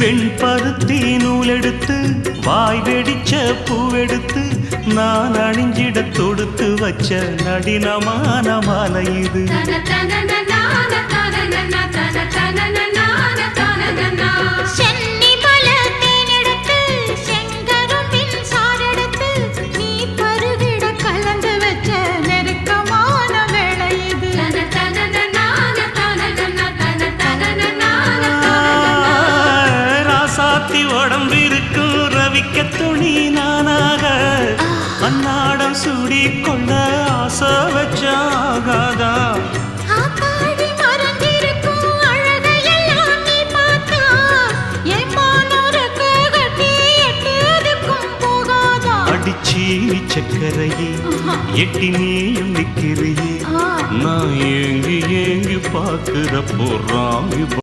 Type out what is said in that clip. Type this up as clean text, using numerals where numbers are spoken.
வெண்பருத்தி நூலெடுத்து வாய் வெடிச்ச பூவெடுத்து நான் அணிஞ்சிட தொடுத்து வச்ச நடினமான மாலை இது. உடம்பிருக்கும் ரவிக்க துணி நானாக அன்னாடம் சூடி கொண்ட ஆசை வச்சாகாதா. அடிச்சி சக்கரையே எட்டி நீயும் நிக்கிறையே நான் ஏங்கி ஏங்கி பார்க்கிற போறாங்க.